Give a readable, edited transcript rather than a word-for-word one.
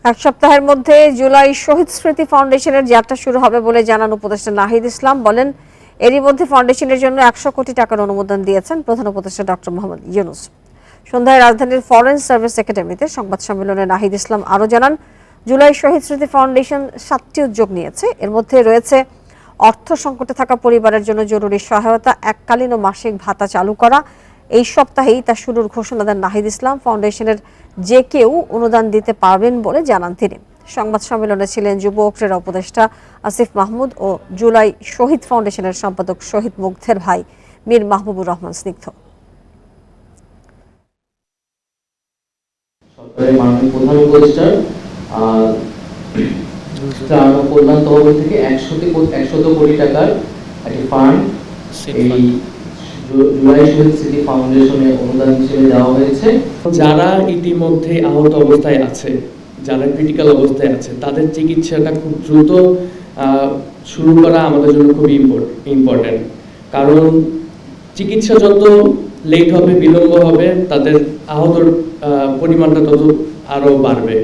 এক সপ্তাহের মধ্যে জুলাই শহীদ স্মৃতি ফাউন্ডেশনের যাত্রা শুরু হবে বলে জানান উপদেষ্টা নাহিদ ইসলাম। বলেন, এরই মধ্যে ফাউন্ডেশনের জন্য 100 কোটি টাকার অনুমোদন দিয়েছেন প্রধান উপদেষ্টা ডক্টর মোহাম্মদ ইউনূস। সন্ধ্যায় রাজধানীর ফরেন সার্ভিস একাডেমিতে সংবাদ সম্মেলনে নাহিদ ইসলাম আরও জানান, জুলাই শহীদ স্মৃতি ফাউন্ডেশন 7টি উদ্যোগ নিয়েছে। এর মধ্যে রয়েছে অর্থ সংকটে থাকা পরিবারের জন্য জরুরি সহায়তা, এককালীন ও মাসিক ভাতা চালু করা। এই সপ্তাহেই তা শুরুর ঘোষণা দেন নাহিদ ইসলাম। ফাউন্ডেশনের যে কেউ অনুদান দিতে পারবেন বলে জানান তিনি। সংবাদ সম্মেলনে ছিলেন যুব ও ক্রীড়া উপদেষ্টা আসিফ মাহমুদ ও জুলাই শহীদ ফাউন্ডেশনের সম্পাদক শহীদ মুগ্ধের ভাই মীর মাহবুবুর রহমান স্নিগ্ধ। সরকারের মাননীয় প্রধান উপদেষ্টার ত্রাণ ও কল্যাণ তহবিল থেকে 100 কোটি টাকার একটি ফান্ড এই জুলাই শহীদ স্মৃতি ফাউন্ডেশনে অনুদান হিসেবে দেওয়া হয়েছে। যারা ইতিমধ্যে আহত অবস্থায় আছে, যারা ক্রিটিক্যাল অবস্থায় আছে, তাদের চিকিৎসাটা খুব দ্রুত শুরু করা আমাদের জন্য খুব ইম্পর্টেন্ট। কারণ চিকিৎসা যত লেট হবে, বিলম্ব হবে, তাদের আহতর পরিমাণটা তত আরও বাড়বে।